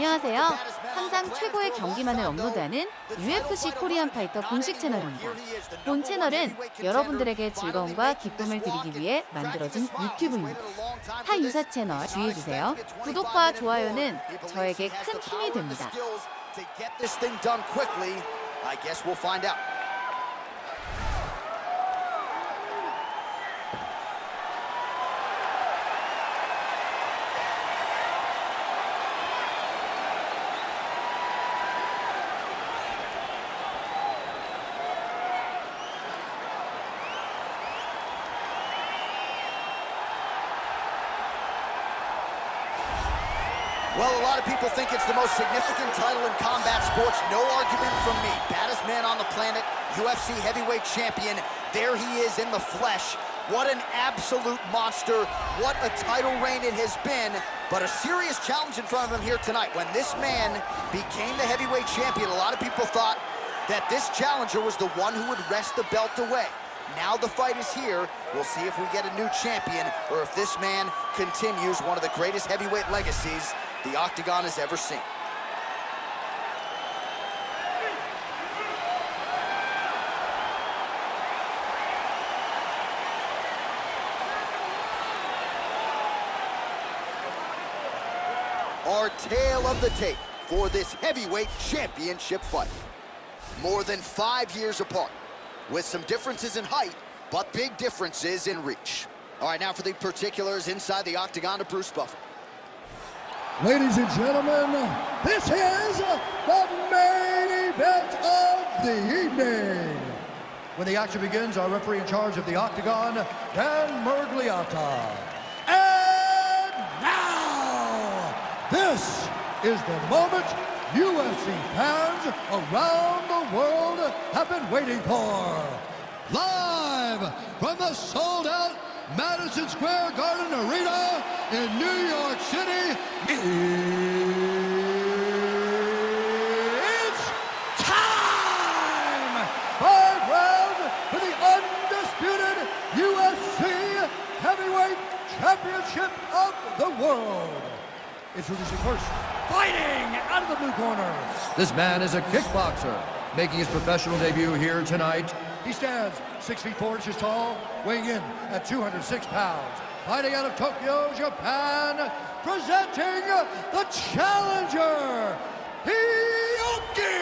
안녕하세요. 항상 최고의 경기만을 업로드하는 UFC 코리안파이터 공식 채널입니다. 본 채널은 여러분들에게 즐거움과 기쁨을 드리기 위해 만들어진 유튜브입니다. 타 유사 채널 주의해주세요. 구독과 좋아요는 저에게 큰 힘이 됩니다. Well, a lot of people think it's the most significant title in combat sports. No argument from me. Baddest man on the planet, UFC heavyweight champion. There he is in the flesh. What an absolute monster. What a title reign it has been. But a serious challenge in front of him here tonight. When this man became the heavyweight champion, a lot of people thought that this challenger was the one who would wrest the belt away. Now the fight is here. We'll see if we get a new champion or if this man continues one of the greatest heavyweight legacies the Octagon has ever seen. Our tale of the tape for this heavyweight championship fight. More than 5 years apart, with some differences in height, but big differences in reach. All right, now for the particulars inside the Octagon to Bruce Buffer. Ladies and gentlemen, this is the main event of the evening. When the action begins, our referee in charge of the Octagon, Dan Mergliata. And now, this is the moment UFC fans around the world have been waiting for. Live from the sold-out Madison Square Garden Arena in New York City, it's time! 5 rounds for the undisputed UFC Heavyweight Championship of the world. Introducing first, fighting out of the blue corner. This man is a kickboxer, making his professional debut here tonight. He stands 6 feet 4 inches tall, weighing in at 206 pounds. Fighting out of Tokyo, Japan, presenting the challenger, Hiroki!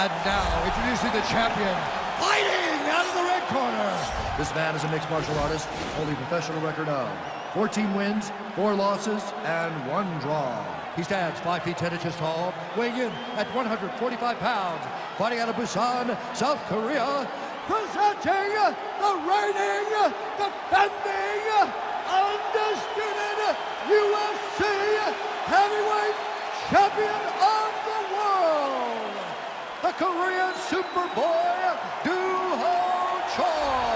And now, introducing the champion, fighting out of the red corner. This man is a mixed martial artist, holding a professional record of 14 wins, 4 losses, and 1 draw. He stands 5 feet 10 inches tall, weighing in at 145 pounds. Fighting out of Busan, South Korea, presenting the reigning, defending, undisputed UFC heavyweight champion of the world, the Korean Superboy, Doo-Ho Choi.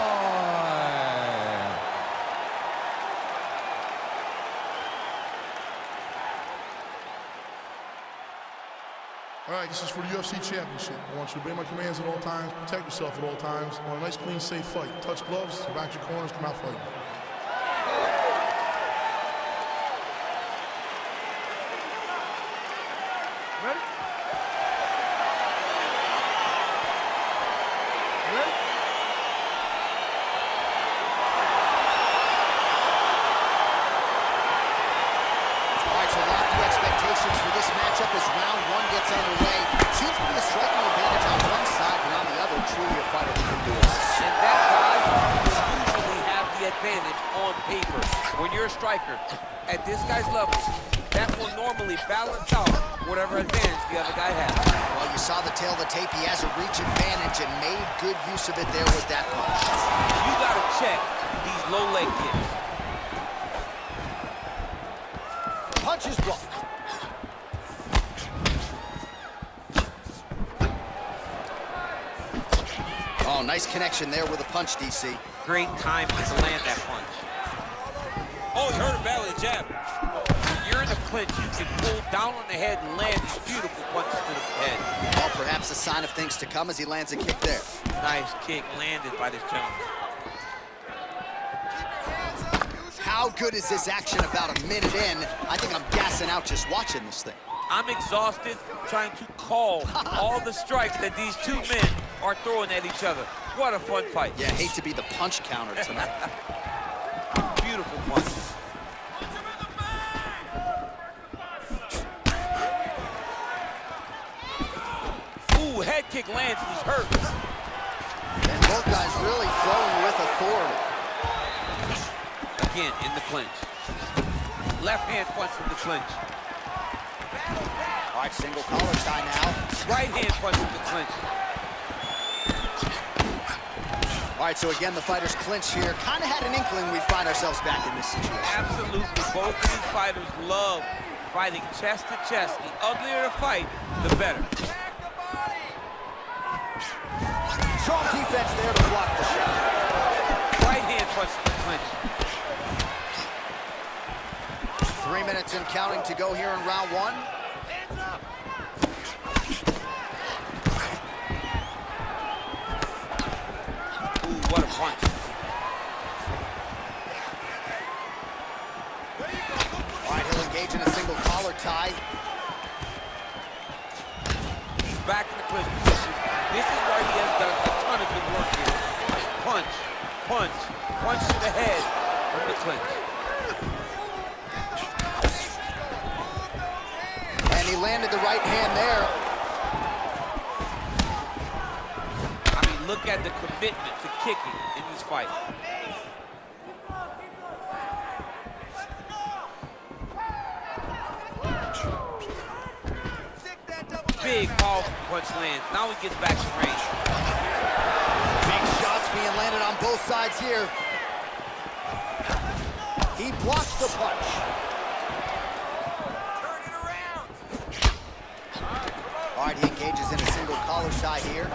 All right, this is for the UFC Championship. I want you to obey my commands at all times, protect yourself at all times. I want a nice, clean, safe fight. Touch gloves, back your corners, come out fighting. Ready? Ready? All right, so lofty expectations for this matchup as round 1 gets underway. Seems to be a striking advantage on one side, but on the other, truly a fighter who can do it. And that guy will usually have the advantage on paper. When you're a striker, at this guy's level, that will normally balance out whatever advantage the other guy has. Well, you saw the tail of the tape. He has a reach advantage and made good use of it there with that punch. You gotta check these low leg kicks. Punch is blocked. Oh, nice connection there with a punch, DC. Great timing to land that punch. Oh, he heard a valley jab. When you're in a clinch, you can pull down on the head and land these beautiful punches to the head. Well, perhaps a sign of things to come as he lands a kick there. Nice kick landed by this gentleman. how good is this action about a minute in? I think I'm gassing out just watching this thing. I'm exhausted trying to call all the strikes that these two men are throwing at each other. What a fun fight. Yeah, hate to be the punch counter tonight. Beautiful punch. Ooh, head kick lands and he's hurt. And both guys really throwing with authority. Again, in the clinch. Left hand punch from the clinch. All right, single collar tie now. Right hand punch from the clinch. All right, so again, the fighters clinch here. Kind of had an inkling we'd find ourselves back in this situation. Absolutely. Both of these fighters love fighting chest to chest. The uglier the fight, the better. Strong defense there to block the shot. Right hand punch from the clinch. 3 minutes and counting to go here in round one. Ooh, what a punch. All right, he'll engage in a single collar tie. Back in the clinch position. This is where he has done a ton of good work here. Punch, punch, punch to the head from the clinch. And he landed the right hand there. I mean, look at the commitment to kicking in this fight. Big, powerful punch lands. Now he gets back to range. Big shots being landed on both sides here. He blocks the punch. Turn it around. All right, he engages in a single collar tie here.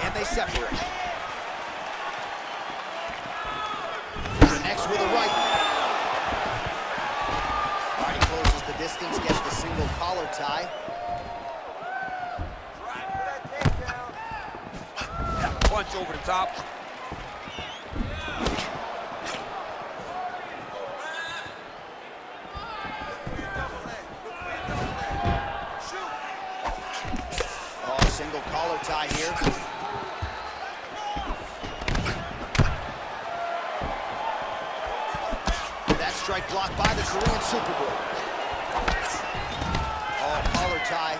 And they separate. Connects with a right. All right, he closes the distance, gets the single collar tie. Punch over the top. Oh, single collar tie here. That strike blocked by the Korean Super Bowl. Oh, collar tie.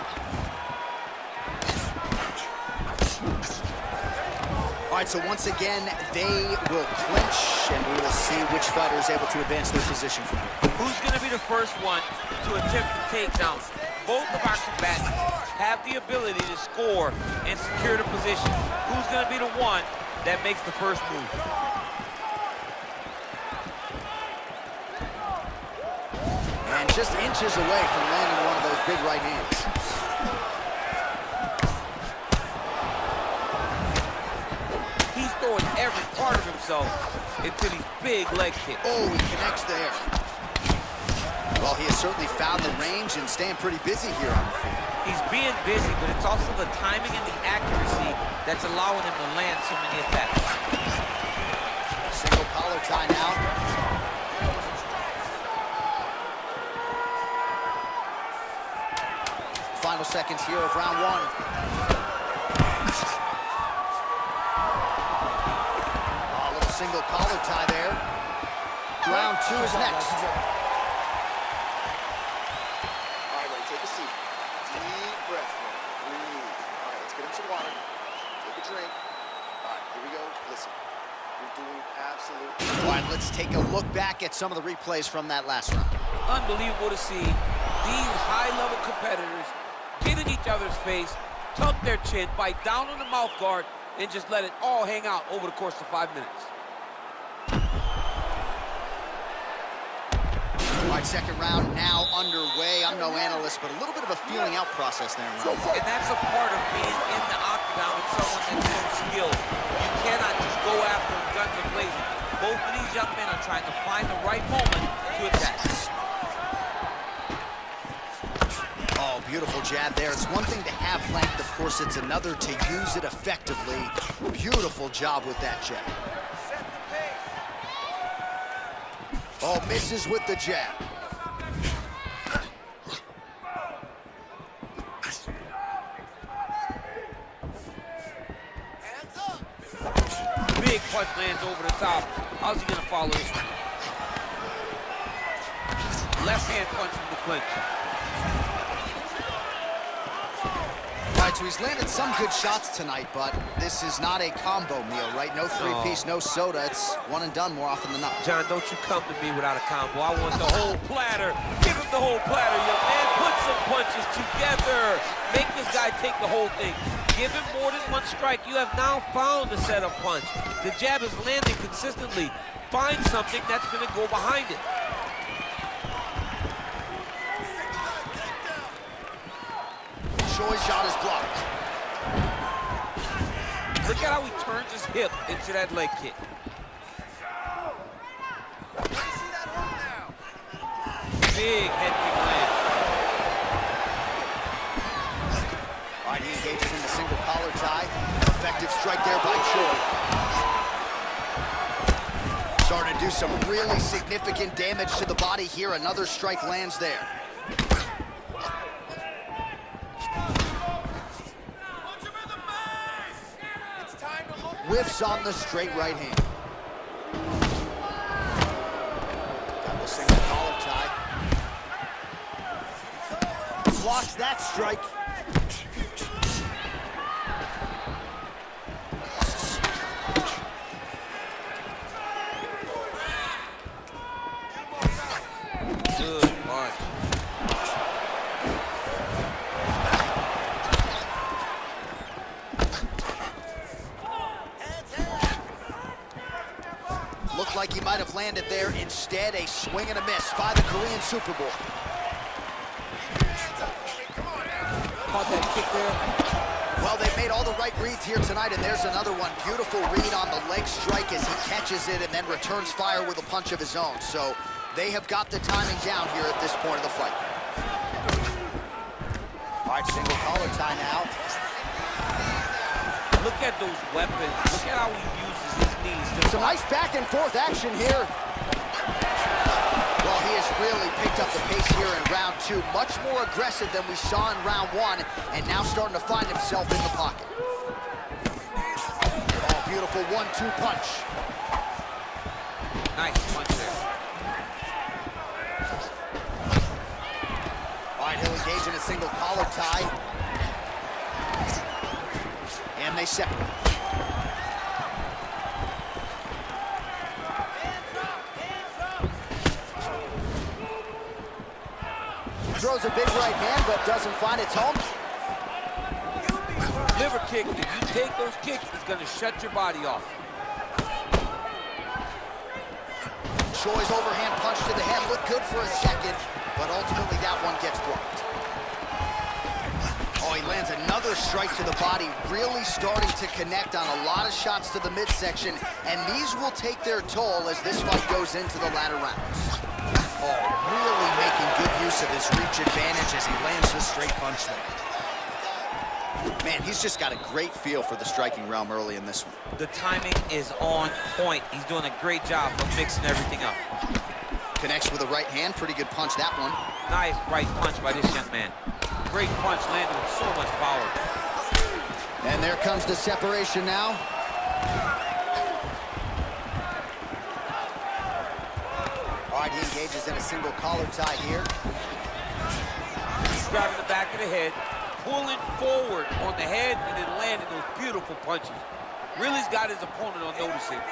All right, so once again, they will clinch, and we will see which fighter is able to advance their position from here. Who's going to be the first one to attempt the takedown? Both of our combatants have the ability to score and secure the position. Who's going to be the one that makes the first move? And just inches away from landing one of those big right hands. He's throwing every part of himself into these big leg kicks. Oh, he connects there. Well, he has certainly found the range and staying pretty busy here on the field. He's being busy, but it's also the timing and the accuracy that's allowing him to land so many attacks. Single collar tie now. Final seconds here of round one. Oh, a little single collar tie there. Round two is next. All right, Ray, take a seat. Deep breath. Breathe. All right, let's get him some water. Take a drink. All right, here we go. Listen, you're doing absolutely. All right, let's take a look back at some of the replays from that last round. Unbelievable to see these high-level competitors get in each other's face, tuck their chin, bite down on the mouth guard, and just let it all hang out over the course of 5 minutes. All right, second round now underway. I'm no analyst, but a little bit of a feeling out process there in round one. And that's a part of being in the octagon with someone that's so skilled. You cannot just go after them guns a blazing. Both of these young men are trying to find the right moment to attack. Oh, beautiful jab there. It's one thing to have length, of course, it's another to use it effectively. Beautiful job with that jab. Oh, misses with the jab. Big punch lands over the top. How's he gonna follow this one? Left hand punch from the clinch. All right, so he's landed some good shots tonight, but this is not a combo meal, right? No three-piece, no soda. It's one and done more often than not. John, don't you come to me without a combo. I want the whole platter. Give him the whole platter, young man. Put some punches together. Make this guy take the whole thing. Give him more than one strike. You have now found the setup punch. The jab is landing consistently. Find something that's going to go behind it. Choi's shot is blocked. Look at how he turns his hip into that leg kick. Big head kick land. All right, he engages in the single collar tie. Effective strike there by Choi. Starting to do some really significant damage to the body here. Another strike lands there. Whiffs on the straight right hand. Got the single collar tie. Blocks that strike. Good punch. Looked like he might have landed there. Instead, a swing and a miss by the Korean Superboy. Caught that kick there. Well, they made all the right reads here tonight, and there's another one. Beautiful read on the leg strike as he catches it and then returns fire with a punch of his own. So they have got the timing down here at this point of the fight. All right, single collar tie now. Look at those weapons. Look at how he uses his knees. Some nice back and forth action here. Well, he has really picked up the pace here in round two. Much more aggressive than we saw in round one, and now starting to find himself in the pocket. Oh, beautiful 1-2 punch. Nice punch there. All right, he'll engage in a single collar tie. And they separate. Throws a big right hand, but doesn't find its home. Liver kick. If you take those kicks, it's going to shut your body off. Choi's overhand punch to the head looked good for a second, but ultimately that one gets blocked. Oh, he lands another strike to the body, really starting to connect on a lot of shots to the midsection, and these will take their toll as this fight goes into the latter rounds. Oh, really making good use of his reach advantage as he lands the straight punch there. Man, he's just got a great feel for the striking realm early in this one. The timing is on point. He's doing a great job of mixing everything up. Connects with a right hand, pretty good punch that one. Nice right punch by this young man. Great punch landed with so much power. And there comes the separation now. All right, he engages in a single collar tie here. He's grabbing the back of the head, pulling forward on the head, and then landing those beautiful punches. Really's got his opponent on notice here.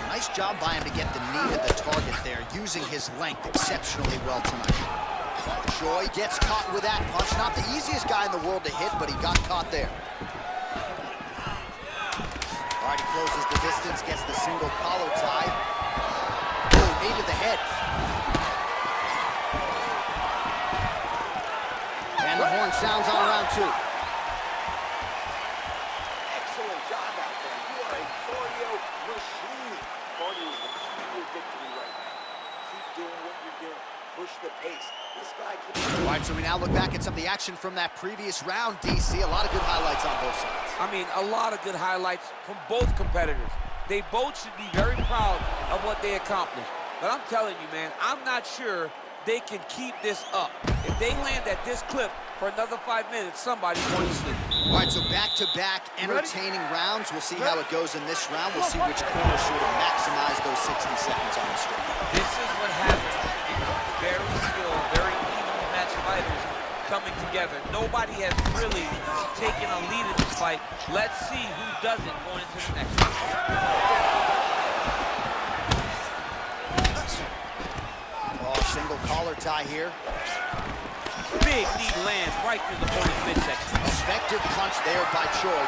Nice job by him to get the knee to the target there, using his length exceptionally well tonight. Choi gets caught with that punch. Not the easiest guy in the world to hit, but he got caught there. All right, he closes the distance, gets the single collar tie. Oh, knee to the head. And the horn sounds on round two. Excellent job out there. You are a cardio machine. Cardio is the key to your victory right now. Keep doing what you're doing. Push the pace. This guy can... All right, so we now look back at some of the action from that previous round, DC. A lot of good highlights on both sides. I mean, a lot of good highlights from both competitors. They both should be very proud of what they accomplished. But I'm telling you, man, I'm not sure they can keep this up. If they land at this clip for another 5 minutes, somebody's going to sleep. All right, so back-to-back entertaining rounds. We'll see how it goes in this round. We'll see which corner sort of maximize those 60 seconds on the street. This is what happens. Very skilled, very evenly matched fighters coming together. Nobody has really taken a lead in this fight. Let's see who does it going into the next one. Oh, single collar tie here. Big knee lands right through the opponent's midsection. Effective punch there by Choi.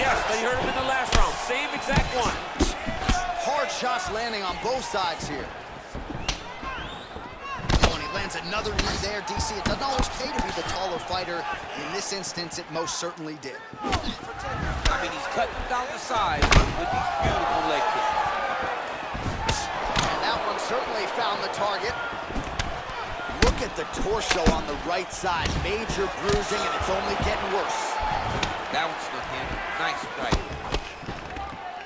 Yes, but he hurt him in the last round. Same exact one. Hard shots landing on both sides here. Oh, and he lands another knee there, DC. It doesn't always pay to be the taller fighter. In this instance, it most certainly did. I mean, he's cutting them down the side with these beautiful leg kicks. And that one certainly found the target. Look at the torso on the right side. Major bruising, and it's only getting worse. That one snuck in. Nice strike.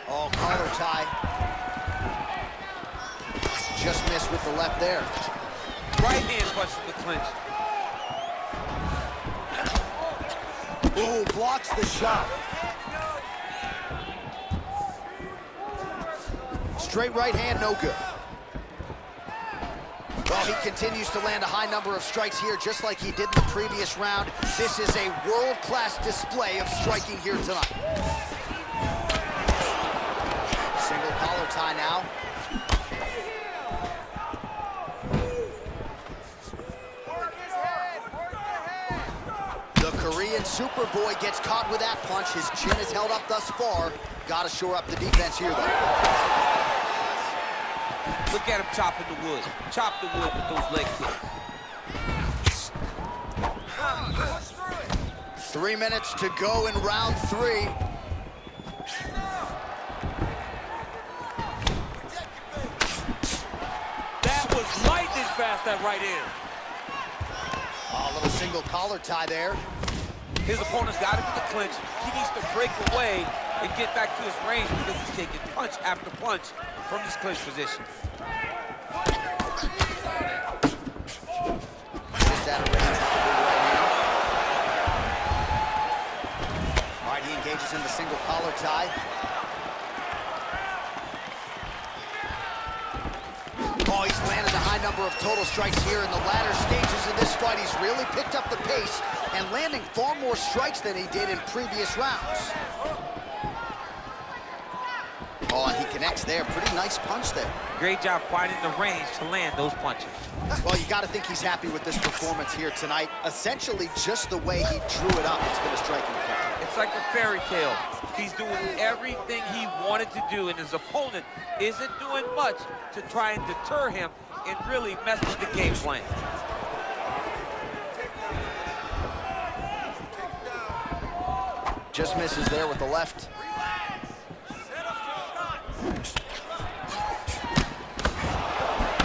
Oh, collar tie. Just missed with the left there. Right hand punch from the clinch. Ooh, blocks the shot. Straight right hand, no good. Well, he continues to land a high number of strikes here, just like he did in the previous round. This is a world-class display of striking here tonight. Single collar tie now. The Korean Superboy gets caught with that punch. His chin is held up thus far. Got to shore up the defense here, though. Look at him chopping the wood. Chop the wood with those leg kicks. 3 minutes to go in round 3. That was lightning fast, that right hand. A little single collar tie there. His opponent's got him in the clinch. He needs to break away and get back to his range because he's taking punch after punch from his clinch position. Just out of range with the big right hand. All right, he engages in the single collar tie. Oh, he's landed a high number of total strikes here in the latter stages of this fight. He's really picked up the pace and landing far more strikes than he did in previous rounds. Oh, and he connects there. Pretty nice punch there. Great job finding the range to land those punches. Well, you got to think he's happy with this performance here tonight. Essentially, just the way he drew it up, it's been a striking fight. It's like a fairy tale. He's doing everything he wanted to do, and his opponent isn't doing much to try and deter him and really mess with the game plan. Just misses there with the left.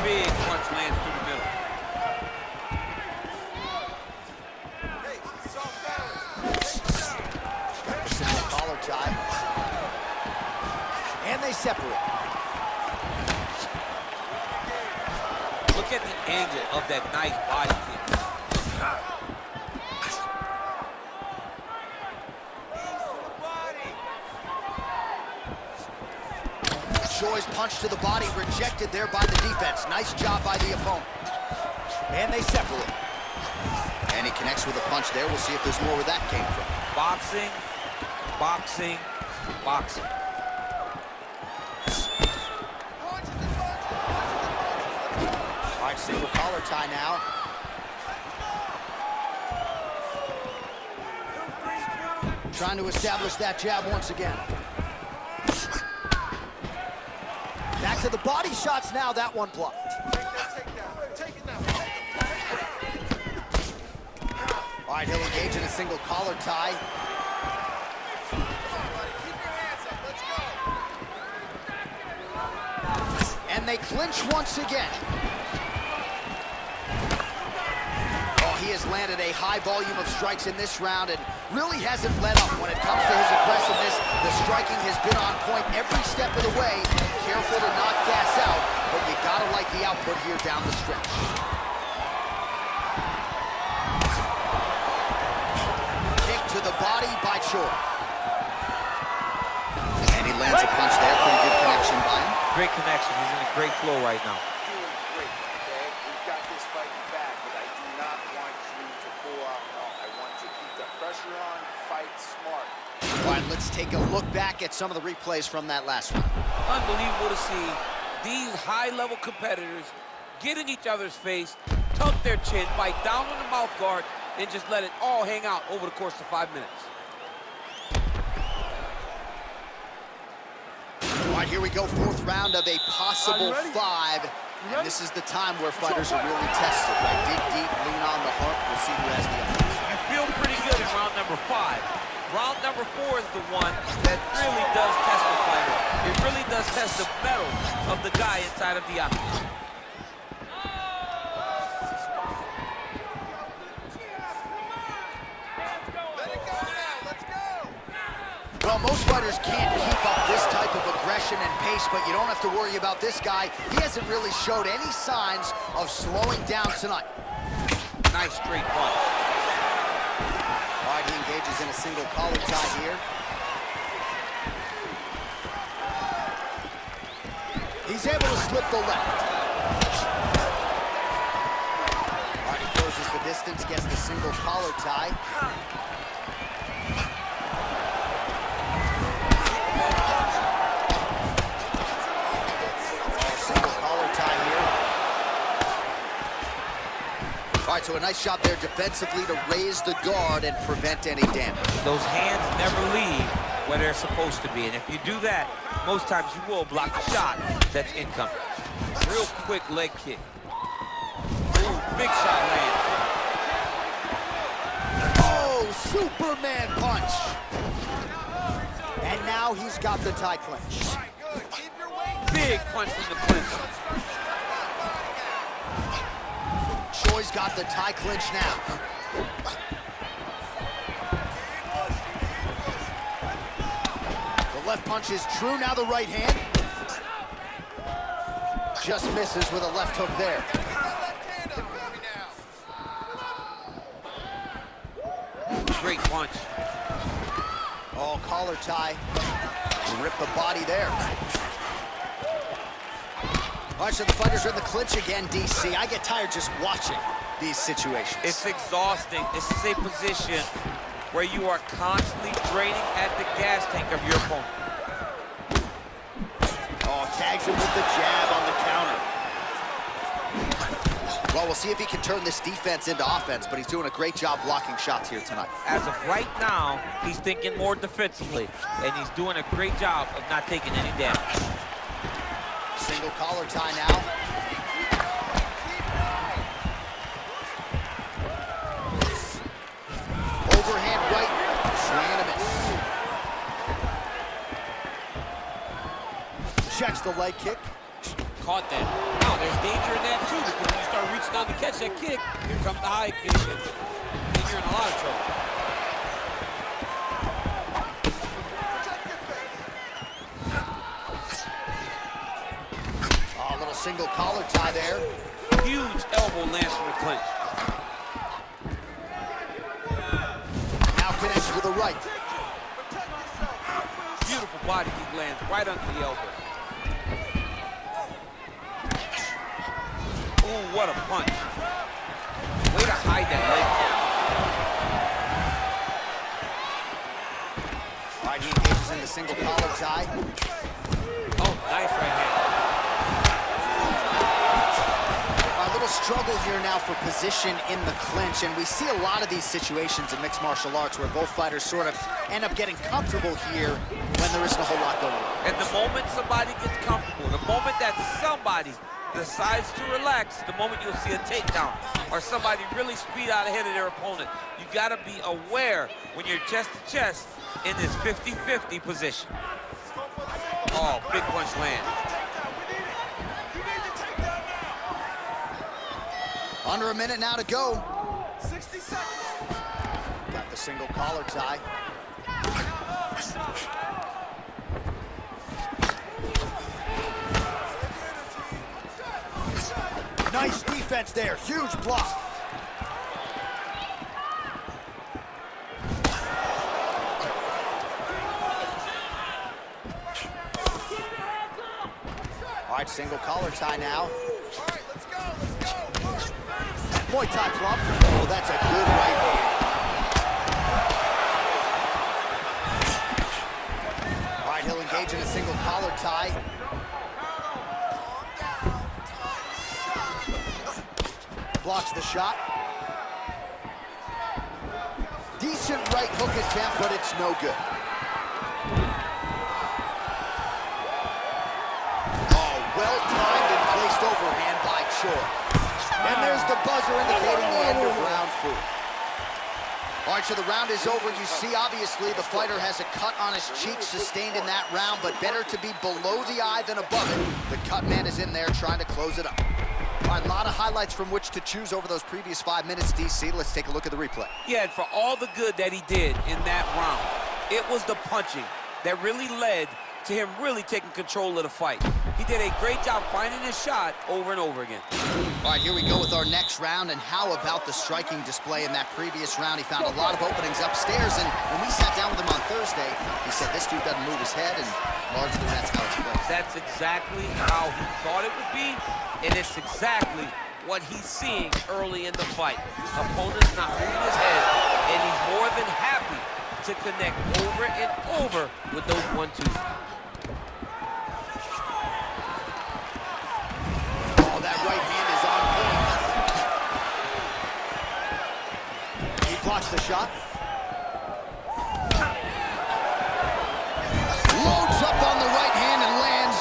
Big punch lands through the middle. Single collar tie. And they separate. Look at the angle of that nice body kick. Choi's punch to the body rejected there by the defense. Nice job by the opponent. And they separate. And he connects with a punch there. We'll see if there's more where that came from. Boxing, boxing, boxing. All right, single collar tie now. Trying to establish that jab once again. Back to the body shots now. That one blocked. All right, he'll engage in a single collar tie. And they clinch once again. Oh, he has landed a high volume of strikes in this round and really hasn't let up when it comes to his aggressiveness. The striking has been on point every step of the way. careful to not gas out, but you gotta like the output here down the stretch. Kick to the body by Choi. And he lands a punch there. Pretty good connection by him. Great connection. He's in a great flow right now. Doing great, okay? We've got this fight back, but I do not want you to pull out now. I want you to keep the pressure on, fight smart. All right, let's take a look back at some of the replays from that last one. Unbelievable to see these high-level competitors get in each other's face, tuck their chin, bite down on the mouth guard, and just let it all hang out over the course of 5 minutes. All right, here we go, fourth round of a possible 5. And this is the time where fighters are really tested, right? Dig deep, lean on the hook. We'll see who has the upper. You feel pretty good in round number 5. Round number 4 is the one that really does test the fighter. It really does test the mettle of the guy inside of the octagon. Well, most fighters can't keep up this type of aggression and pace, but you don't have to worry about this guy. He hasn't really showed any signs of slowing down tonight. Nice straight punch. All right, he engages in a single collar tie here. He's able to slip the left. All right, he closes the distance, gets the single collar tie. All right, so a nice shot there defensively to raise the guard and prevent any damage. Those hands never leave where they're supposed to be, and if you do that, most times you will block a shot that's incoming. Real quick leg kick. Ooh, big shot land. Oh, Superman punch. And now he's got the tie clinch. Big punch from the clinch. Choi's got the tie clinch now. The left punch is true, now the right hand. Just misses with a left hook there. Great punch. Oh, collar tie. Rip the body there. All right, so the fighters are in the clinch again, DC. I get tired just watching these situations. It's exhausting. This is a position where you are constantly draining at the gas tank of your opponent. Oh, tags him with the jab on the counter. Well, we'll see if he can turn this defense into offense, but he's doing a great job blocking shots here tonight. As of right now, he's thinking more defensively, and he's doing a great job of not taking any damage. Single collar tie now. Overhand right, swing and a miss. Checks the leg kick. Caught that. Now, there's danger in that, too, because when you start reaching down to catch that kick, here comes the high kick, and you're in a lot of trouble. Single collar tie there. Huge elbow lands from the clinch. Now connects with the right. Beautiful body kick lands right under the elbow. Ooh, what a punch. Way to hide that leg. All right, he engages in the single collar tie. Oh, nice right hand. Struggle here now for position in the clinch, and we see a lot of these situations in mixed martial arts where both fighters sort of end up getting comfortable here when there isn't a whole lot going on. And the moment somebody gets comfortable, the moment that somebody decides to relax, the moment you'll see a takedown or somebody really speed out ahead of their opponent. You got to be aware when you're chest to chest in this 50-50 position. Oh, big punch land. Under a minute now to go. 60 seconds. Got the single collar tie. Nice defense there. Huge block. All right, single collar tie now. All right, let's go, let's go. Muay Thai club. Oh, that's a good right hand. All right, he'll engage in a single collar tie. Blocks the shot. Decent right hook attempt, but it's no good. Oh, well-timed and placed overhand by Choi. And there's the buzzer indicating the end of round 4. All right, so the round is over. You see, obviously, the fighter has a cut on his cheek sustained in that round, but better to be below the eye than above it. The cut man is in there trying to close it up. All right, a lot of highlights from which to choose over those previous 5 minutes, DC. Let's take a look at the replay. Yeah, and for all the good that he did in that round, it was the punching that really led to him really taking control of the fight. He did a great job finding his shot over and over again. All right, here we go with our next round, and how about the striking display in that previous round? He found a lot of openings upstairs, and when we sat down with him on Thursday, he said this dude doesn't move his head, and largely that's how it's played. That's exactly how he thought it would be, and it's exactly what he's seeing early in the fight. Opponent's not moving his head, and he's more than happy to connect over and over with those 1-2s. Oh, that right hand is on point. He blocks the shot. Loads up on the right hand and lands.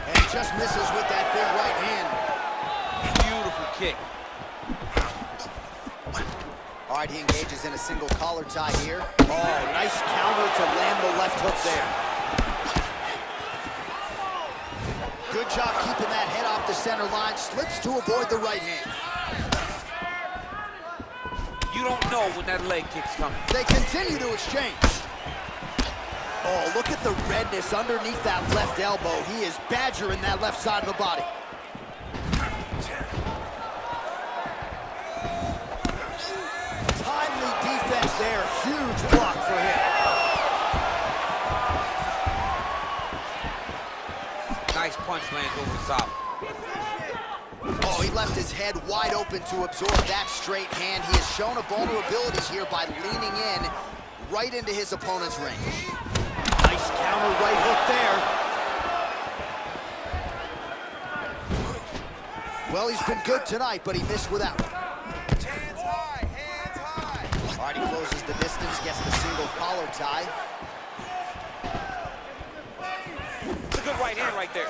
And just misses with that big right hand. Beautiful kick. All right, he engages in a single collar tie here. Oh, nice counter to land the left hook there. Good job keeping that head off the center line. Slips to avoid the right hand. You don't know when that leg kick's coming. They continue to exchange. Oh, look at the redness underneath that left elbow. He is badgering that left side of the body. Timely defense there. Huge block for him. Nice punch lands over the top. Oh, he left his head wide open to absorb that straight hand. He has shown a vulnerability here by leaning in right into his opponent's range. Nice counter right hook there. Well, he's been good tonight, but he missed without. Hands high, hands high. All right, he closes the distance, gets the single collar tie. It's a good right hand right there.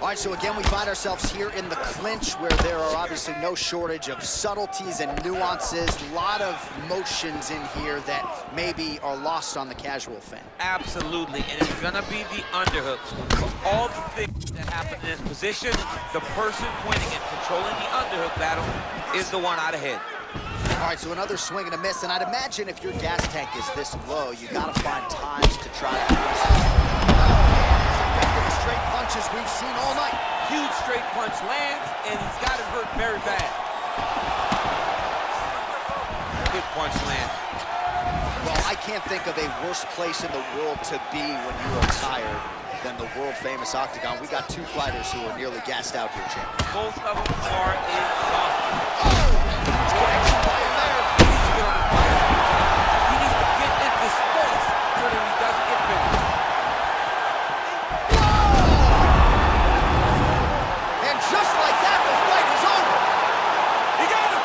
All right, so again, we find ourselves here in the clinch where there are obviously no shortage of subtleties and nuances. A lot of motions in here that maybe are lost on the casual fan. Absolutely, and it's gonna be the underhooks. For all the things that happen in this position, the person winning and controlling the underhook battle is the one out ahead. All right, so another swing and a miss, and I'd imagine if your gas tank is this low, you gotta find times to try to straight punches we've seen all night. Huge straight punch lands, and he's got it hurt very bad. Good punch land. Well, I can't think of a worse place in the world to be when you are tired than the world-famous Octagon. We got 2 fighters who are nearly gassed out here, champ. Both of them are exhausted. Connection by him there. He needs to get on his bike. He needs to get into space so that he doesn't get finished. And just like that, the fight is over. He got him!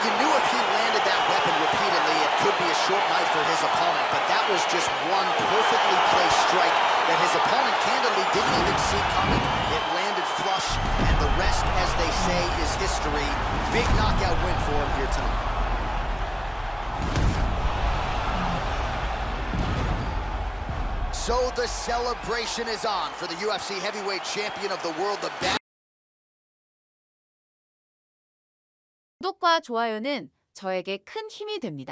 You knew if he landed that weapon repeatedly, it could be a short night for his opponent, but that was just one perfectly placed strike that his opponent candidly didn't even see coming. It landed flush, and the rest, as they say, is history. Big knockout win for him here tonight. So the celebration is on for the UFC heavyweight champion of the world, the best. 구독과 좋아요는 저에게 큰 힘이 됩니다.